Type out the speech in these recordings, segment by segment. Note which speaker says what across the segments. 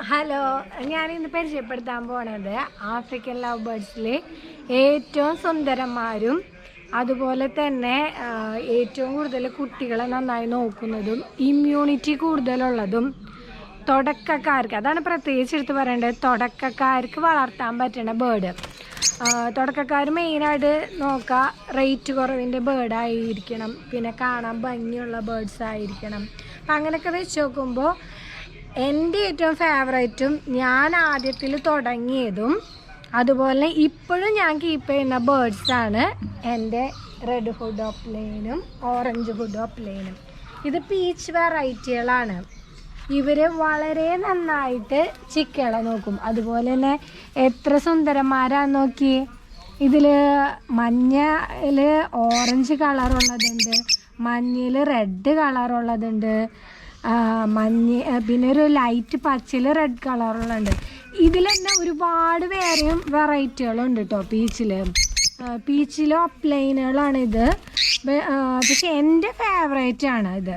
Speaker 1: Hello, ഞാനിന്ന് പരിചയപ്പെടുത്താൻ പോണത് ആഫ്രിക്കൻ ലവ് ബേർഡ്സിലെ ഏറ്റവും സുന്ദരന്മാരും അതുപോലെ തന്നെ ഏറ്റവും കൂടുതൽ കുട്ടികളെ നന്നായി നോക്കുന്നതും ഇമ്മ്യൂണിറ്റി കൂടുതലുള്ളതും തുടക്കക്കാർക്ക്, അതാണ് പ്രത്യേകിച്ച് എടുത്ത് പറയേണ്ടത്, തുടക്കക്കാർക്ക് വളർത്താൻ പറ്റുന്ന ബേർഡ്. തുടക്കക്കാർ മെയിനായിട്ട് നോക്കുക, റേറ്റ് കുറവിൻ്റെ ബേർഡായിരിക്കണം, പിന്നെ കാണാൻ ഭംഗിയുള്ള ബേർഡ്സ് ആയിരിക്കണം. അപ്പം അങ്ങനെയൊക്കെ വെച്ച് നോക്കുമ്പോൾ എൻ്റെ ഏറ്റവും ഫേവറേറ്റും ഞാൻ ആദ്യത്തിൽ തുടങ്ങിയതും അതുപോലെ ഇപ്പോഴും ഞാൻ കീപ്പ് ചെയ്യുന്ന ബേർഡ്സാണ് എൻ്റെ റെഡ് ഹുഡ് ഓഫ് പ്ലെയിനും ഓറഞ്ച് ഹുഡ് ഓഫ് പ്ലെയിനും. ഇത് പീച്ച് വെറൈറ്റികളാണ്. ഇവർ വളരെ നന്നായിട്ട് ചിക്കുകളെ നോക്കും. അതുപോലെ തന്നെ എത്ര സുന്ദരന്മാരാന്ന് നോക്കി. ഇതിൽ മഞ്ഞയിൽ ഓറഞ്ച് കളറുള്ളതുണ്ട്, മഞ്ഞയിൽ റെഡ് കളറുള്ളതുണ്ട്, പിന്നെ ഒരു ലൈറ്റ് പച്ചയിൽ റെഡ് കളറുള്ളുണ്ട്. ഇതിൽ തന്നെ ഒരുപാട് വേറെയും വെറൈറ്റികളുണ്ട് കേട്ടോ. പീച്ചിലോ പ്ലെയിനുകളാണിത്. പക്ഷെ എൻ്റെ ഫേവറേറ്റ് ആണ് ഇത്.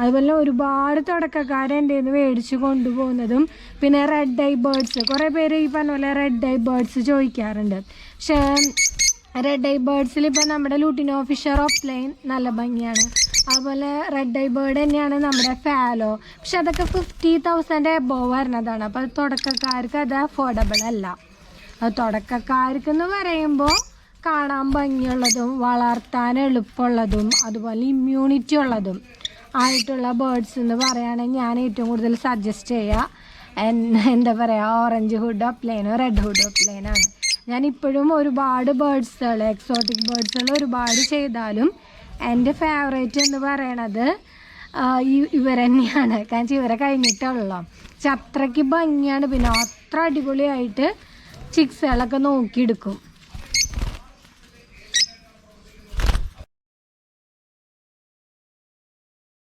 Speaker 1: അതുപോലെ ഒരുപാട് തുടക്കക്കാർ എൻ്റെ നിന്ന് മേടിച്ച് കൊണ്ടുപോകുന്നതും പിന്നെ റെഡ് ഐ ബേർഡ്സ്, കുറേ പേര് ഈ പറഞ്ഞ പോലെ റെഡ് ഐ ബേർഡ്സ് ചോദിക്കാറുണ്ട്. പക്ഷേ റെഡ് ഐ ബേർഡ്സിൽ ഇപ്പോൾ നമ്മുടെ ലൂട്ടിനോ ഫിഷർ ഓഫ് പ്ലെയിൻ നല്ല ഭംഗിയാണ്. അതുപോലെ റെഡ് ഐ ബേർഡ് തന്നെയാണ് നമ്മുടെ ഫാലോ. പക്ഷെ അതൊക്കെ 50,000 എബോവ് വരുന്നതാണ്. അപ്പോൾ തുടക്കക്കാർക്ക് അത് അഫോർഡബിൾ അല്ല. അത് തുടക്കക്കാർക്കെന്ന് പറയുമ്പോൾ കാണാൻ ഭംഗിയുള്ളതും വളർത്താൻ എളുപ്പമുള്ളതും അതുപോലെ ഇമ്മ്യൂണിറ്റി ഉള്ളതും ആയിട്ടുള്ള ബേർഡ്സ് എന്ന് പറയുകയാണെങ്കിൽ ഞാൻ ഏറ്റവും കൂടുതൽ സജസ്റ്റ് ചെയ്യുക എന്താ പറയുക, ഓറഞ്ച് ഹുഡ് ഓഫ് പ്ലെയിനോ റെഡ് ഹുഡ് ഓഫ് പ്ലെയിനാണ്. ഞാനിപ്പോഴും ഒരുപാട് ബേർഡ്സുകൾ, എക്സോട്ടിക് ബേർഡ്സുകൾ ഒരുപാട് ചെയ്താലും എൻ്റെ ഫേവറേറ്റ് എന്ന് പറയണത് ഇവർ തന്നെയാണ്. കാരണം ഇവരെ കഴിഞ്ഞിട്ടുള്ളൂ. പക്ഷെ അത്രയ്ക്ക് ഭംഗിയാണ്. പിന്നെ അത്ര അടിപൊളിയായിട്ട് ചിക്സുകളൊക്കെ നോക്കിയെടുക്കും.